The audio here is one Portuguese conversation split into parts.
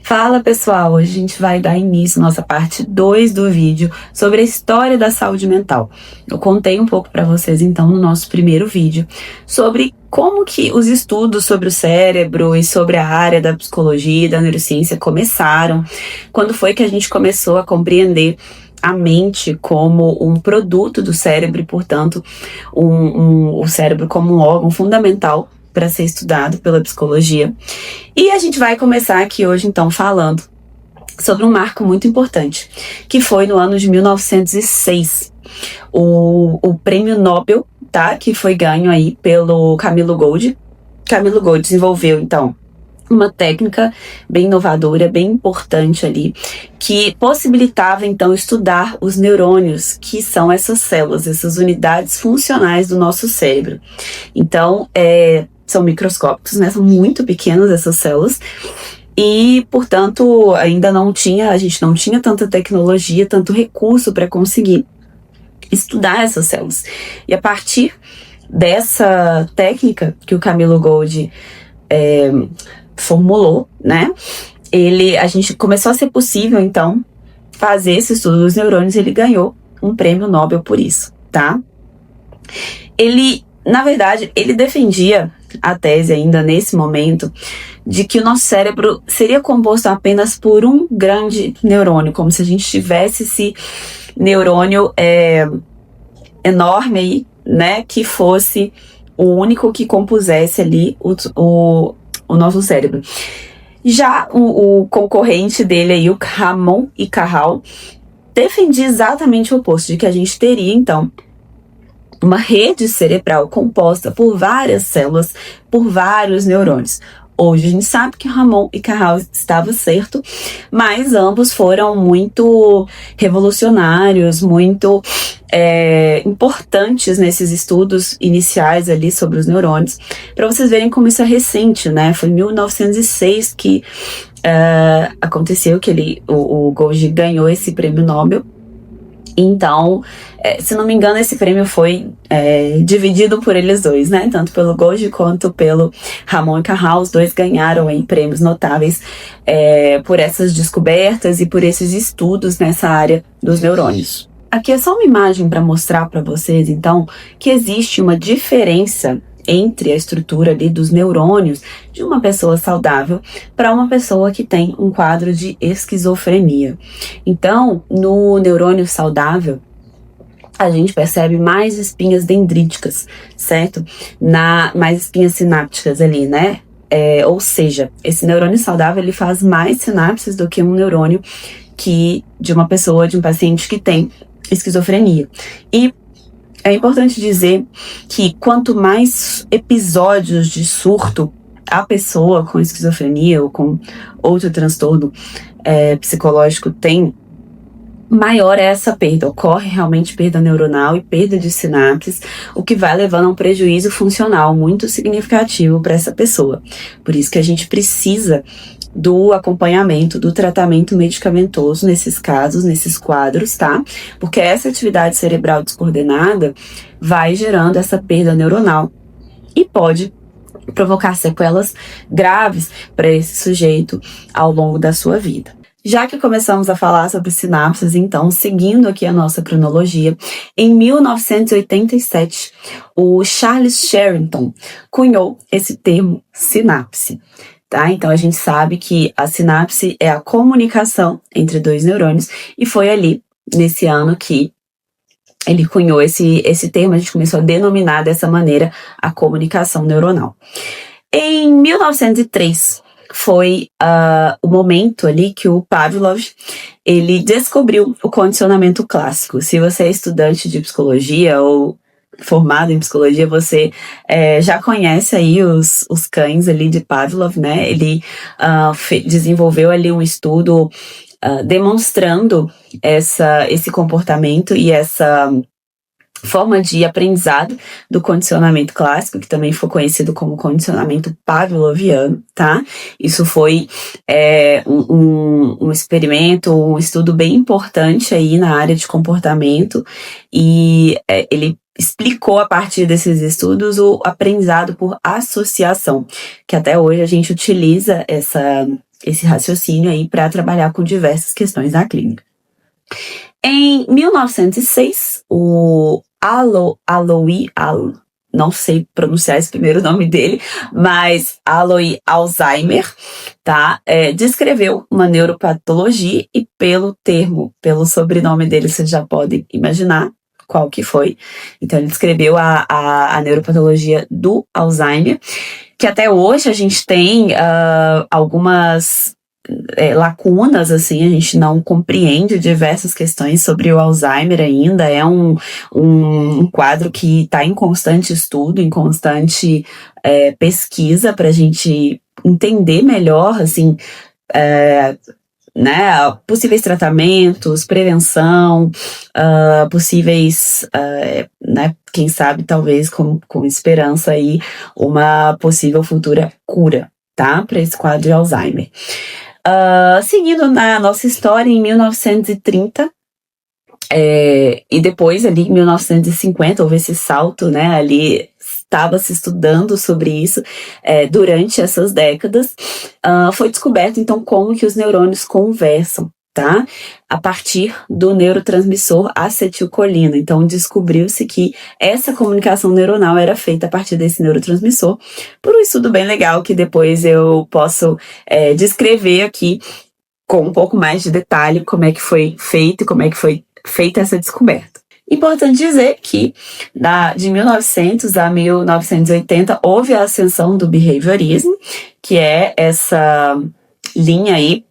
Fala pessoal, hoje a gente vai dar início à nossa parte 2 do vídeo sobre a história da saúde mental. Eu contei um pouco para vocês então no nosso primeiro vídeo sobre como que os estudos sobre o cérebro e sobre a área da psicologia e da neurociência começaram, quando foi que a gente começou a compreender a mente como um produto do cérebro e, portanto, o cérebro como um órgão fundamental para ser estudado pela psicologia. E a gente vai começar aqui hoje, então, falando sobre um marco muito importante, que foi no ano de 1906, o prêmio Nobel, tá? Que foi ganho aí pelo Camilo Golgi. Camilo Golgi desenvolveu, então, uma técnica bem inovadora, bem importante ali, que possibilitava, então, estudar os neurônios, que são essas células, essas unidades funcionais do nosso cérebro. Então, são microscópicos, né? São muito pequenas essas células. E, portanto, a gente não tinha tanta tecnologia, tanto recurso para conseguir estudar essas células. E a partir dessa técnica que o Camilo Golgi formulou, né? A gente começou a ser possível, então, fazer esse estudo dos neurônios, e ele ganhou um prêmio Nobel por isso, tá? Na verdade, ele defendia a tese ainda nesse momento de que o nosso cérebro seria composto apenas por um grande neurônio, como se a gente tivesse esse neurônio enorme aí, né, que fosse o único que compusesse ali o nosso cérebro. Já o concorrente dele aí, o Ramon e Cajal, defendia exatamente o oposto, de que a gente teria, então, uma rede cerebral composta por várias células, por vários neurônios. Hoje a gente sabe que Ramon e Cajal estavam certo, mas ambos foram muito revolucionários, muito importantes nesses estudos iniciais ali sobre os neurônios, para vocês verem como isso é recente, né? Foi em 1906 que aconteceu que o Golgi ganhou esse prêmio Nobel. Então, se não me engano, esse prêmio foi dividido por eles dois, né? Tanto pelo Golgi quanto pelo Ramon e Cajal. Os dois ganharam aí prêmios notáveis por essas descobertas e por esses estudos nessa área dos neurônios. Aqui é só uma imagem para mostrar para vocês, então, que existe uma diferença entre a estrutura ali dos neurônios de uma pessoa saudável para uma pessoa que tem um quadro de esquizofrenia. Então, no neurônio saudável, a gente percebe mais espinhas dendríticas, certo? Mais espinhas sinápticas ali, né? Ou seja, esse neurônio saudável, ele faz mais sinapses do que um neurônio de uma pessoa, de um paciente que tem esquizofrenia. E é importante dizer que quanto mais episódios de surto a pessoa com esquizofrenia ou com outro transtorno psicológico tem, maior é essa perda. Ocorre realmente perda neuronal e perda de sinapses, o que vai levando a um prejuízo funcional muito significativo para essa pessoa. Por isso que a gente precisa do acompanhamento, do tratamento medicamentoso nesses casos, nesses quadros, tá? Porque essa atividade cerebral descoordenada vai gerando essa perda neuronal e pode provocar sequelas graves para esse sujeito ao longo da sua vida. Já que começamos a falar sobre sinapses, então, seguindo aqui a nossa cronologia, em 1987, o Charles Sherrington cunhou esse termo sinapse. Tá? Então, a gente sabe que a sinapse é a comunicação entre dois neurônios, e foi ali, nesse ano, que ele cunhou esse termo. A gente começou a denominar dessa maneira a comunicação neuronal. Em 1903, foi o momento ali que o Pavlov, ele descobriu o condicionamento clássico. Se você é estudante de psicologia ou formado em psicologia, você já conhece aí os cães ali de Pavlov, né? Ele desenvolveu ali um estudo demonstrando esse comportamento e essa forma de aprendizado do condicionamento clássico, que também foi conhecido como condicionamento pavloviano, tá? Isso foi um experimento, um estudo bem importante aí na área de comportamento, e ele explicou a partir desses estudos o aprendizado por associação, que até hoje a gente utiliza esse raciocínio aí para trabalhar com diversas questões da clínica. Em 1906, o não sei pronunciar esse primeiro nome dele, mas Alois Alzheimer, tá? Descreveu uma neuropatologia e pelo sobrenome dele, você já pode imaginar qual que foi. Então, ele descreveu a neuropatologia do Alzheimer, que até hoje a gente tem algumas lacunas, assim, a gente não compreende diversas questões sobre o Alzheimer ainda, é um quadro que está em constante estudo, em constante pesquisa para a gente entender melhor, assim, né, possíveis tratamentos, prevenção, possíveis, né, quem sabe, talvez com esperança aí, uma possível futura cura, tá, para esse quadro de Alzheimer. Seguindo na nossa história, em 1930, e depois ali em 1950, houve esse salto, né, ali estava se estudando sobre isso durante essas décadas, foi descoberto então como que os neurônios conversam, tá? A partir do neurotransmissor acetilcolina. Então, descobriu-se que essa comunicação neuronal era feita a partir desse neurotransmissor, por um estudo bem legal que depois eu posso descrever aqui com um pouco mais de detalhe como é que foi feito e como é que foi feita essa descoberta. Importante dizer que de 1900 a 1980 houve a ascensão do behaviorismo, que é essa linha aí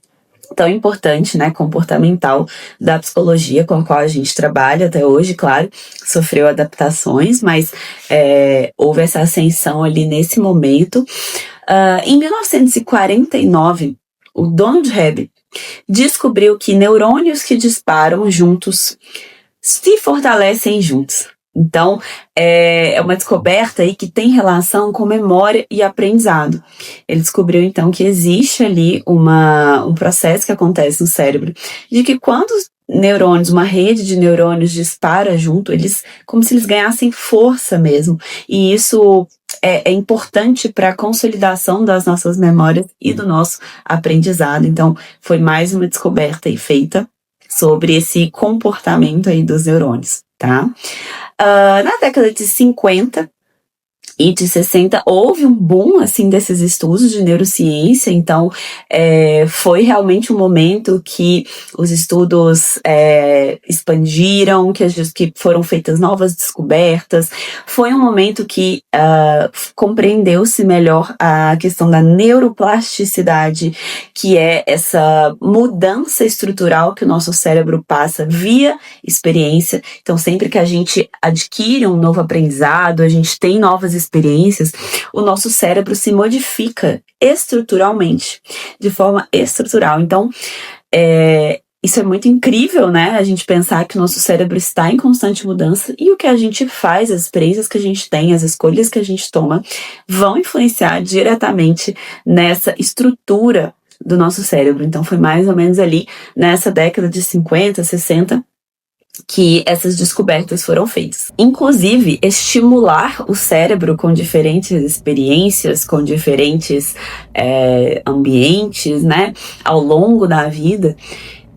tão importante, né, comportamental da psicologia com a qual a gente trabalha até hoje, claro, sofreu adaptações, mas houve essa ascensão ali nesse momento. Em 1949, o Donald Hebb descobriu que neurônios que disparam juntos se fortalecem juntos. Então, é uma descoberta aí que tem relação com memória e aprendizado. Ele descobriu, então, que existe ali um processo que acontece no cérebro, de que quando os neurônios, uma rede de neurônios dispara junto, como se eles ganhassem força mesmo. E isso é importante para a consolidação das nossas memórias e do nosso aprendizado. Então, foi mais uma descoberta aí feita sobre esse comportamento aí dos neurônios, tá? Na década de 50 e de 60 houve um boom assim desses estudos de neurociência, então foi realmente um momento que os estudos expandiram, que foram feitas novas descobertas. Foi um momento que compreendeu-se melhor a questão da neuroplasticidade, que é essa mudança estrutural que o nosso cérebro passa via experiência. Então, sempre que a gente adquire um novo aprendizado, a gente tem novas experiências, o nosso cérebro se modifica estruturalmente, de forma estrutural. Então, isso é muito incrível, né? A gente pensar que o nosso cérebro está em constante mudança e o que a gente faz, as experiências que a gente tem, as escolhas que a gente toma, vão influenciar diretamente nessa estrutura do nosso cérebro. Então, foi mais ou menos ali nessa década de 50, 60, que essas descobertas foram feitas. Inclusive, estimular o cérebro com diferentes experiências, com diferentes ambientes, né, ao longo da vida,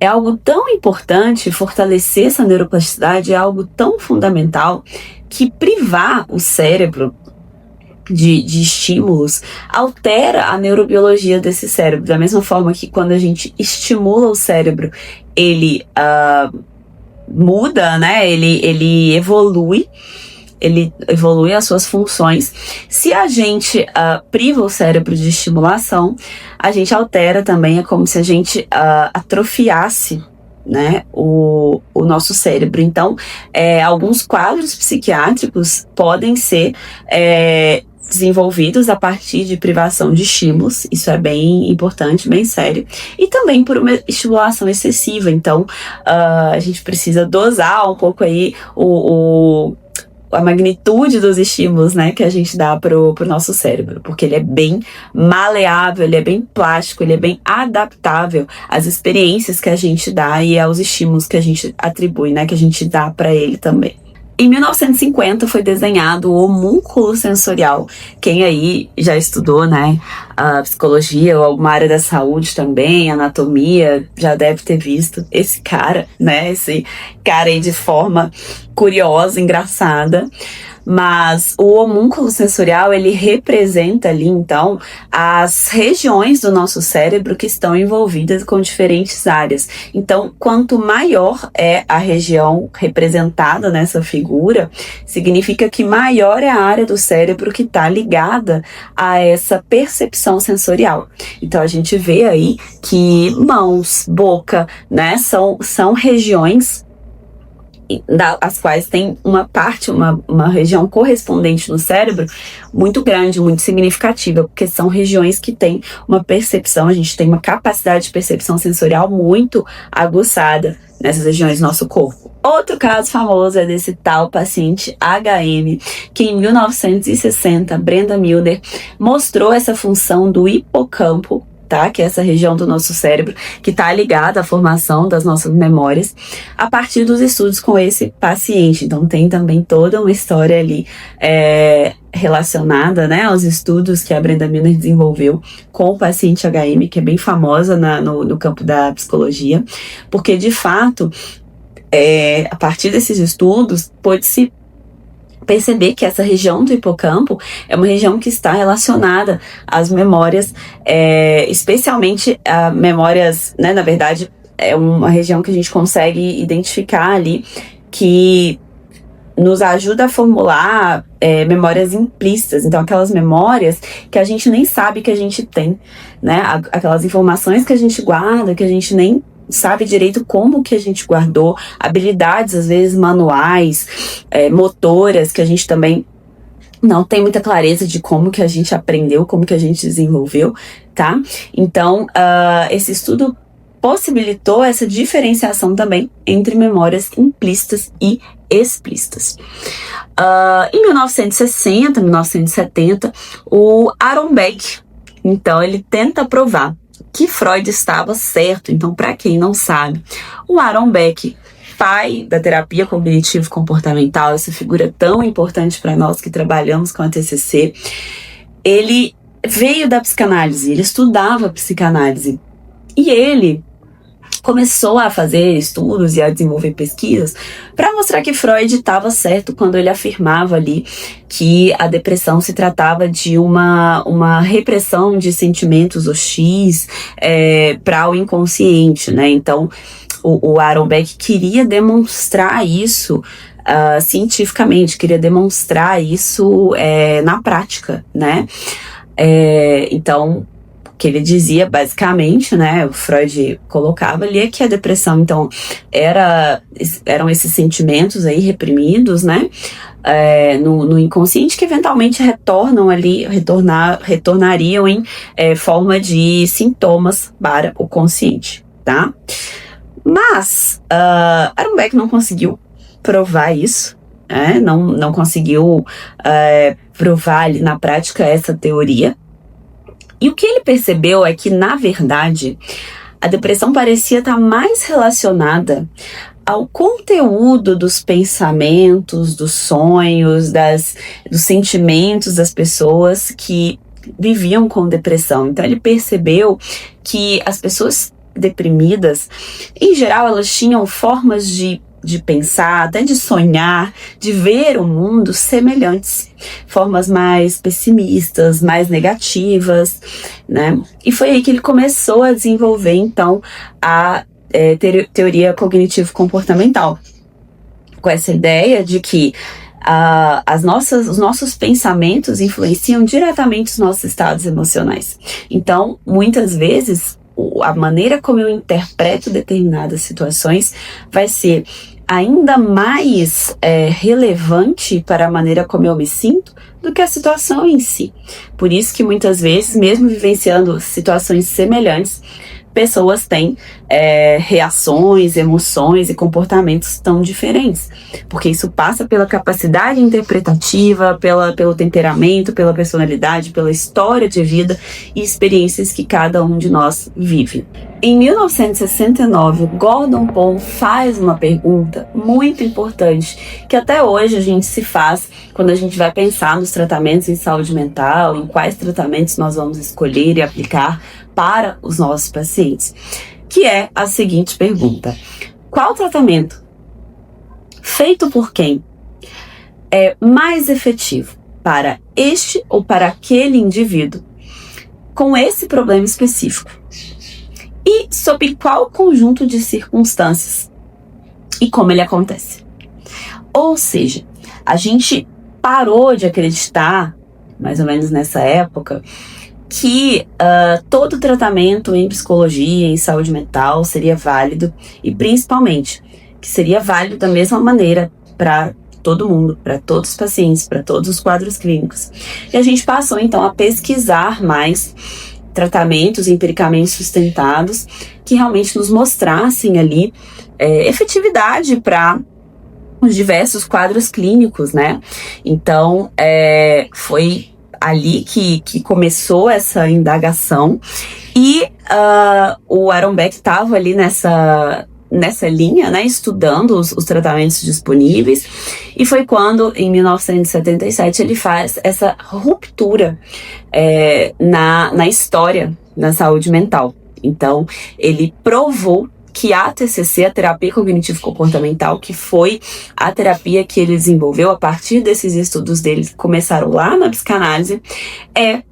é algo tão importante. Fortalecer essa neuroplasticidade é algo tão fundamental que privar o cérebro de estímulos altera a neurobiologia desse cérebro. Da mesma forma que quando a gente estimula o cérebro, ele muda, né? Ele evolui as suas funções. Se a gente priva o cérebro de estimulação, a gente altera também, é como se a gente atrofiasse, né, o nosso cérebro. Então, alguns quadros psiquiátricos podem ser desenvolvidos a partir de privação de estímulos. Isso é bem importante, bem sério. E também por uma estimulação excessiva. Então, a gente precisa dosar um pouco aí a magnitude dos estímulos, né, que a gente dá pro nosso cérebro, porque ele é bem maleável, ele é bem plástico, ele é bem adaptável às experiências que a gente dá e aos estímulos que a gente atribui, né, que a gente dá para ele também. Em 1950 foi desenhado o homúnculo sensorial. Quem aí já estudou, né, a psicologia ou alguma área da saúde também, anatomia, já deve ter visto esse cara, né? Esse cara aí de forma curiosa, engraçada. Mas o homúnculo sensorial, ele representa ali, então, as regiões do nosso cérebro que estão envolvidas com diferentes áreas. Então, quanto maior é a região representada nessa figura, significa que maior é a área do cérebro que está ligada a essa percepção sensorial. Então, a gente vê aí que mãos, boca, né, são regiões as quais tem uma parte, uma região correspondente no cérebro muito grande, muito significativa, porque são regiões que têm uma percepção, a gente tem uma capacidade de percepção sensorial muito aguçada nessas regiões do nosso corpo. Outro caso famoso é desse tal paciente HM, que em 1960, Brenda Milner mostrou essa função do hipocampo, tá? Que é essa região do nosso cérebro que está ligada à formação das nossas memórias, a partir dos estudos com esse paciente. Então tem também toda uma história ali relacionada, né, aos estudos que a Brenda Milner desenvolveu com o paciente HM, que é bem famosa no campo da psicologia, porque de fato, a partir desses estudos, pôde-se perceber que essa região do hipocampo é uma região que está relacionada às memórias, especialmente a memórias, né, na verdade, é uma região que a gente consegue identificar ali, que nos ajuda a formular memórias implícitas. Então, aquelas memórias que a gente nem sabe que a gente tem, né, aquelas informações que a gente guarda, que a gente nem sabe direito como que a gente guardou, habilidades às vezes manuais, motoras, que a gente também não tem muita clareza de como que a gente aprendeu, como que a gente desenvolveu, tá? Então, esse estudo possibilitou essa diferenciação também entre memórias implícitas e explícitas. Em 1960, 1970, o Aaron Beck, então, ele tenta provar que Freud estava certo. Então, para quem não sabe, o Aaron Beck, pai da terapia cognitivo-comportamental, essa figura tão importante para nós que trabalhamos com a TCC, ele veio da psicanálise, ele estudava psicanálise, e ele começou a fazer estudos e a desenvolver pesquisas para mostrar que Freud estava certo quando ele afirmava ali que a depressão se tratava de uma repressão de sentimentos hostis para o inconsciente, né? Então, o Aaron Beck queria demonstrar isso cientificamente, queria demonstrar isso na prática, né? Então, que ele dizia basicamente, né, o Freud colocava ali, que a depressão, então, eram esses sentimentos aí reprimidos, né, no inconsciente, que eventualmente retornariam em forma de sintomas para o consciente, tá? Mas Aaron Beck não conseguiu provar isso, não conseguiu provar ali na prática essa teoria. E o que ele percebeu é que, na verdade, a depressão parecia estar mais relacionada ao conteúdo dos pensamentos, dos sonhos, dos sentimentos das pessoas que viviam com depressão. Então, ele percebeu que as pessoas deprimidas, em geral, elas tinham formas de pensar, até de sonhar, de ver o mundo semelhantes, formas mais pessimistas, mais negativas, né? E foi aí que ele começou a desenvolver, então, a teoria cognitivo-comportamental, com essa ideia de que os nossos pensamentos influenciam diretamente os nossos estados emocionais. Então, muitas vezes, a maneira como eu interpreto determinadas situações vai ser ainda mais relevante para a maneira como eu me sinto do que a situação em si. Por isso que muitas vezes, mesmo vivenciando situações semelhantes, pessoas têm reações, emoções e comportamentos tão diferentes, porque isso passa pela capacidade interpretativa, pelo temperamento, pela personalidade, pela história de vida e experiências que cada um de nós vive. Em 1969, Gordon Pohl faz uma pergunta muito importante que até hoje a gente se faz quando a gente vai pensar nos tratamentos em saúde mental, em quais tratamentos nós vamos escolher e aplicar para os nossos pacientes, que é a seguinte pergunta: qual tratamento feito por quem é mais efetivo para este ou para aquele indivíduo com esse problema específico? E sob qual conjunto de circunstâncias e como ele acontece? Ou seja, a gente parou de acreditar, mais ou menos nessa época, que todo tratamento em psicologia, em saúde mental seria válido e principalmente que seria válido da mesma maneira para todo mundo, para todos os pacientes, para todos os quadros clínicos. E a gente passou então a pesquisar mais tratamentos empiricamente sustentados que realmente nos mostrassem ali efetividade para os diversos quadros clínicos, né? Então, foi ali que começou essa indagação e o Aaron Beck estava ali nessa linha, né, estudando os tratamentos disponíveis, e foi quando, em 1977, ele faz essa ruptura na história da saúde mental. Então, ele provou que a TCC, a terapia cognitivo-comportamental, que foi a terapia que ele desenvolveu a partir desses estudos dele, que começaram lá na psicanálise, é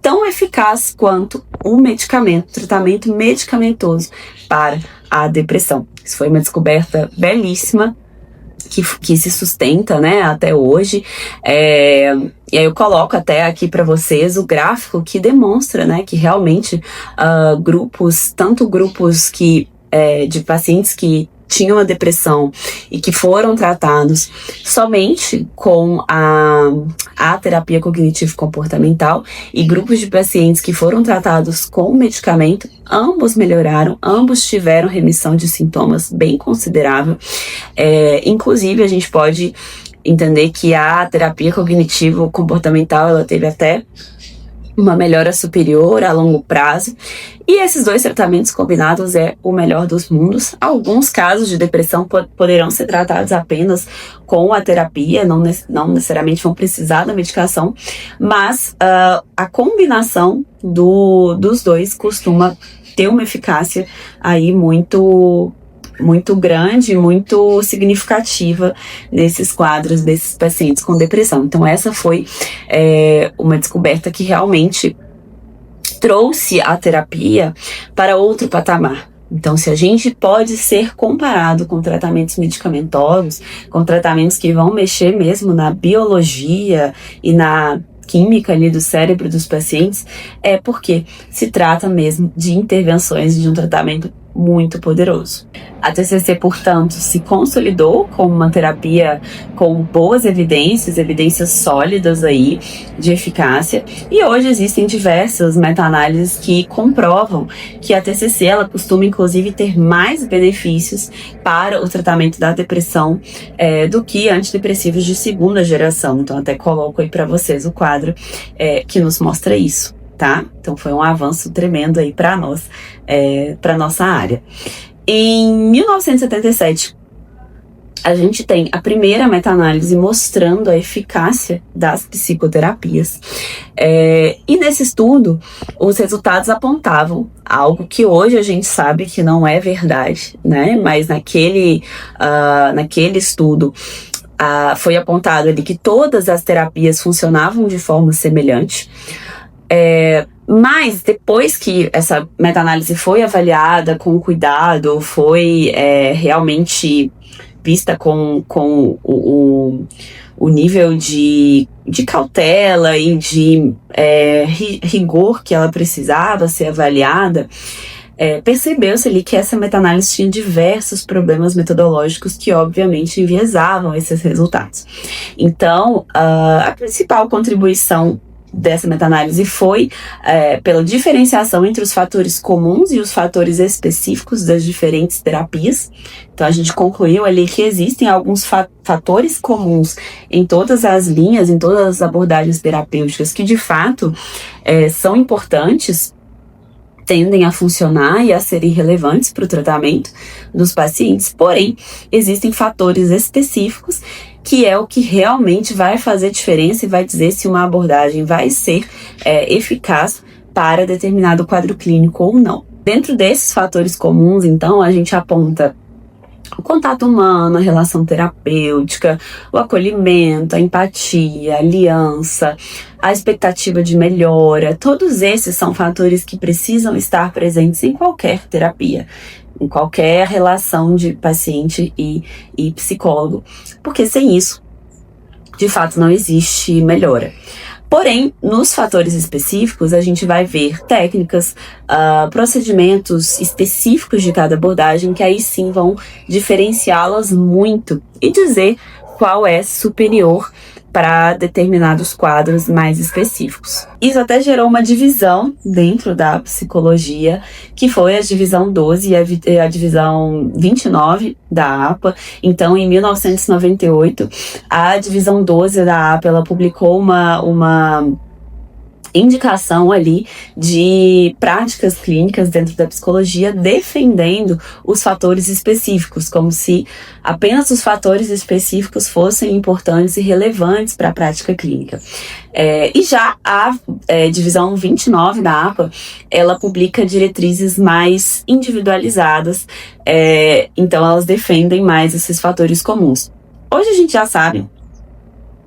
tão eficaz quanto o tratamento medicamentoso para a depressão. Isso foi uma descoberta belíssima que se sustenta, né, até hoje. E aí eu coloco até aqui para vocês o gráfico que demonstra, né, que realmente tanto grupos de pacientes que tinham a depressão e que foram tratados somente com a terapia cognitivo-comportamental e grupos de pacientes que foram tratados com medicamento, ambos melhoraram, ambos tiveram remissão de sintomas bem considerável. Inclusive, a gente pode entender que a terapia cognitivo-comportamental ela teve até uma melhora superior a longo prazo, e esses dois tratamentos combinados é o melhor dos mundos. Alguns casos de depressão poderão ser tratados apenas com a terapia, não necessariamente vão precisar da medicação, mas a combinação dos dois costuma ter uma eficácia aí muito grande, muito significativa nesses quadros desses pacientes com depressão. Então essa foi uma descoberta que realmente trouxe a terapia para outro patamar. Então, se a gente pode ser comparado com tratamentos medicamentosos, com tratamentos que vão mexer mesmo na biologia e na química ali do cérebro dos pacientes, é porque se trata mesmo de intervenções de um tratamento muito poderoso. A TCC, portanto, se consolidou como uma terapia com boas evidências sólidas aí de eficácia, e hoje existem diversas meta-análises que comprovam que a TCC ela costuma inclusive ter mais benefícios para o tratamento da depressão do que antidepressivos de segunda geração. Então até coloco aí para vocês o quadro que nos mostra isso. Tá? Então foi um avanço tremendo aí para nós, para nossa área. Em 1977, a gente tem a primeira meta-análise mostrando a eficácia das psicoterapias. E nesse estudo, os resultados apontavam algo que hoje a gente sabe que não é verdade, né? Mas naquele estudo, foi apontado ali que todas as terapias funcionavam de forma semelhante. Mas depois que essa meta-análise foi avaliada com cuidado, foi realmente vista com o nível de cautela e de rigor que ela precisava ser avaliada, percebeu-se ali que essa meta-análise tinha diversos problemas metodológicos que obviamente enviesavam esses resultados. Então, a principal contribuição dessa meta-análise foi pela diferenciação entre os fatores comuns e os fatores específicos das diferentes terapias. Então a gente concluiu ali que existem alguns fatores comuns em todas as linhas, em todas as abordagens terapêuticas que de fato são importantes tendem a funcionar e a serem relevantes para o tratamento dos pacientes, porém, existem fatores específicos que é o que realmente vai fazer diferença e vai dizer se uma abordagem vai ser eficaz para determinado quadro clínico ou não. Dentro desses fatores comuns, então, a gente aponta o contato humano, a relação terapêutica, o acolhimento, a empatia, a aliança, a expectativa de melhora. Todos esses são fatores que precisam estar presentes em qualquer terapia, em qualquer relação de paciente e psicólogo, porque sem isso, de fato, não existe melhora. Porém, nos fatores específicos, a gente vai ver técnicas, procedimentos específicos de cada abordagem que aí sim vão diferenciá-las muito e dizer qual é superior para determinados quadros mais específicos. Isso até gerou uma divisão dentro da psicologia, que foi a divisão 12 e a divisão 29 da APA. Então, em 1998, a divisão 12 da APA, ela publicou uma indicação ali de práticas clínicas dentro da psicologia defendendo os fatores específicos, como se apenas os fatores específicos fossem importantes e relevantes para a prática clínica. E já a divisão 29 da APA, ela publica diretrizes mais individualizadas, então elas defendem mais esses fatores comuns. Hoje a gente já sabe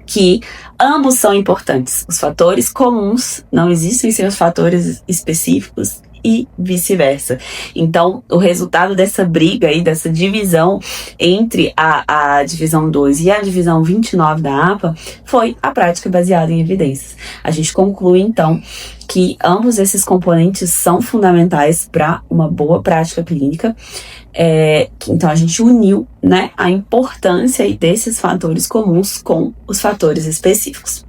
que ambos são importantes. Os fatores comuns não existem sem os fatores específicos e vice-versa. Então, o resultado dessa briga aí, dessa divisão entre a divisão 12 e a divisão 29 da APA foi a prática baseada em evidências. A gente conclui, então, que ambos esses componentes são fundamentais para uma boa prática clínica. Então a gente uniu, né, a importância aí desses fatores comuns com os fatores específicos.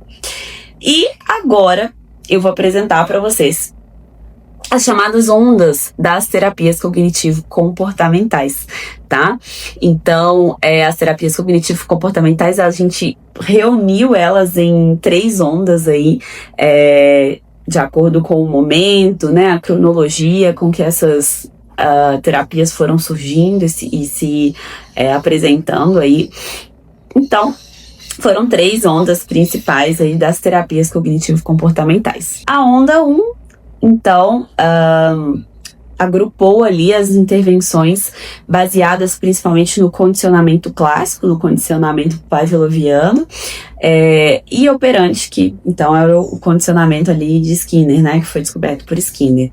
E agora eu vou apresentar para vocês as chamadas ondas das terapias cognitivo-comportamentais, tá? Então, as terapias cognitivo-comportamentais, a gente reuniu elas em 3 ondas aí, de acordo com o momento, né, a cronologia com que essas terapias foram surgindo e se apresentando aí. Então, foram 3 ondas principais aí das terapias cognitivo-comportamentais. A onda 1, então, agrupou ali as intervenções baseadas principalmente no condicionamento clássico, no condicionamento pavloviano, e operante, que então era o condicionamento ali de Skinner, né, que foi descoberto por Skinner.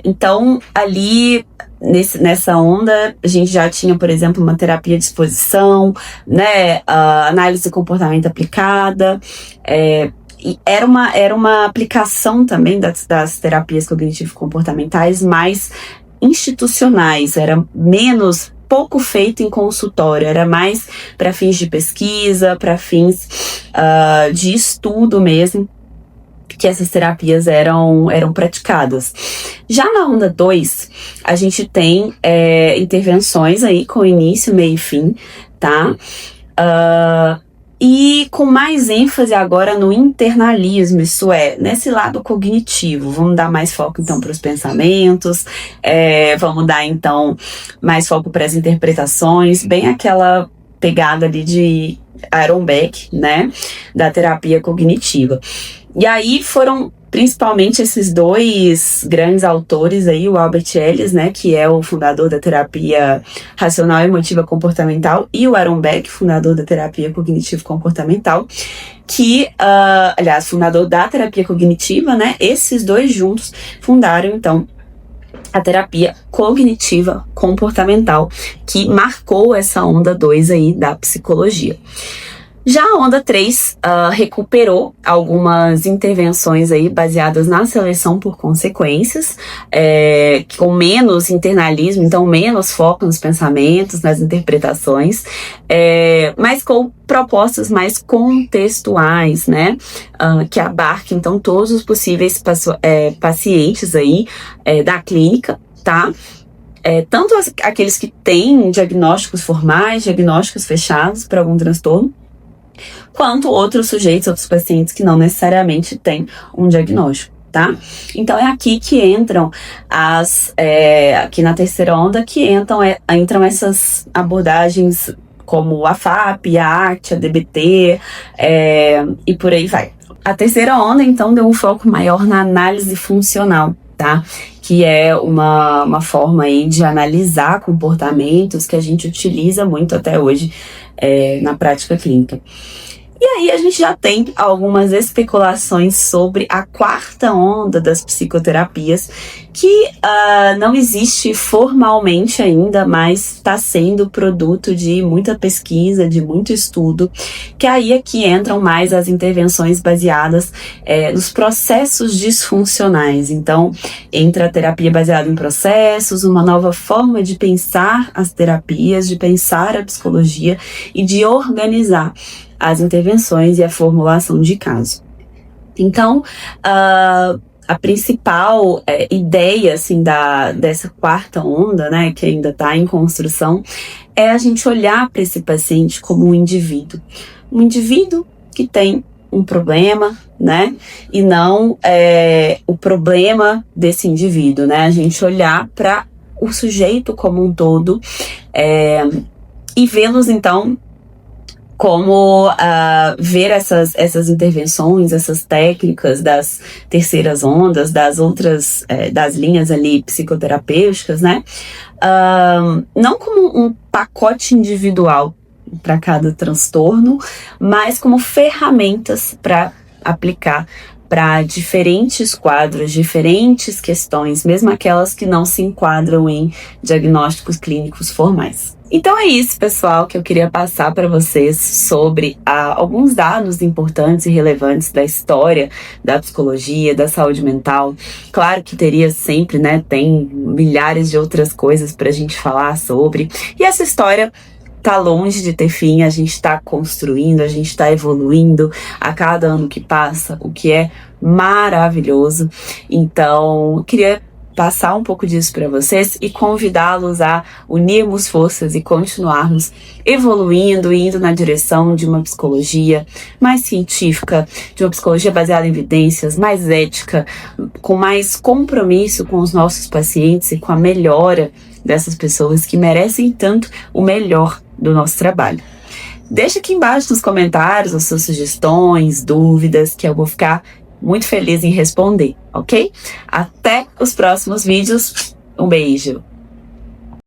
Então, ali nessa onda, a gente já tinha, por exemplo, uma terapia de exposição, né, análise de comportamento aplicada, e era uma aplicação também das terapias cognitivo-comportamentais mais institucionais, era pouco feito em consultório, era mais para fins de pesquisa, para fins de estudo mesmo, que essas terapias eram praticadas. Já na onda 2, a gente tem intervenções aí com início, meio e fim, tá? E com mais ênfase agora no internalismo, isso nesse lado cognitivo. Vamos dar mais foco então para os pensamentos, vamos dar então mais foco para as interpretações, bem aquela pegada ali de Aaron Beck, né, da terapia cognitiva. E aí foram principalmente esses 2 grandes autores aí, o Albert Ellis, né, que é o fundador da terapia racional emotiva comportamental, e o Aaron Beck, fundador da terapia cognitivo-comportamental, que, aliás, fundador da terapia cognitiva, né, esses 2 juntos fundaram, então, a terapia cognitiva comportamental, que marcou essa onda 2 aí da psicologia. Já a onda 3 recuperou algumas intervenções aí baseadas na seleção por consequências, com menos internalismo, então menos foco nos pensamentos, nas interpretações, mas com propostas mais contextuais, né, que abarquem então todos os possíveis pacientes aí da clínica, tá? Tanto aqueles que têm diagnósticos formais, diagnósticos fechados para algum transtorno, quanto outros sujeitos, outros pacientes que não necessariamente têm um diagnóstico, tá? Então é aqui que entram aqui na terceira onda, que entram essas abordagens como a FAP, a ACT, a DBT, e por aí vai. A terceira onda, então, deu um foco maior na análise funcional, tá? Que é uma forma aí de analisar comportamentos que a gente utiliza muito até hoje na prática clínica. E aí a gente já tem algumas especulações sobre a quarta onda das psicoterapias, que não existe formalmente ainda, mas está sendo produto de muita pesquisa, de muito estudo, que aí é que entram mais as intervenções baseadas nos processos disfuncionais. Então, entra a terapia baseada em processos, uma nova forma de pensar as terapias, de pensar a psicologia e de organizar as intervenções e a formulação de caso. Então, a principal ideia assim, dessa quarta onda, né, que ainda está em construção, é a gente olhar para esse paciente como um indivíduo que tem um problema, né, e não o problema desse indivíduo, né, a gente olhar para o sujeito como um todo e vê-los, então, como ver essas intervenções, essas técnicas das terceiras ondas, das outras, das linhas ali psicoterapêuticas, né? Não como um pacote individual para cada transtorno, mas como ferramentas para aplicar para diferentes quadros, diferentes questões, mesmo aquelas que não se enquadram em diagnósticos clínicos formais. Então é isso, pessoal, que eu queria passar para vocês sobre alguns dados importantes e relevantes da história da psicologia, da saúde mental. Claro que teria sempre, né, tem milhares de outras coisas para a gente falar sobre, e essa história tá longe de ter fim, a gente está construindo, a gente está evoluindo a cada ano que passa, o que é maravilhoso. Então, queria passar um pouco disso para vocês e convidá-los a unirmos forças e continuarmos evoluindo e indo na direção de uma psicologia mais científica, de uma psicologia baseada em evidências, mais ética, com mais compromisso com os nossos pacientes e com a melhora dessas pessoas que merecem tanto o melhor do nosso trabalho. Deixa aqui embaixo nos comentários as suas sugestões, dúvidas, que eu vou ficar muito feliz em responder, ok? Até os próximos vídeos. Um beijo!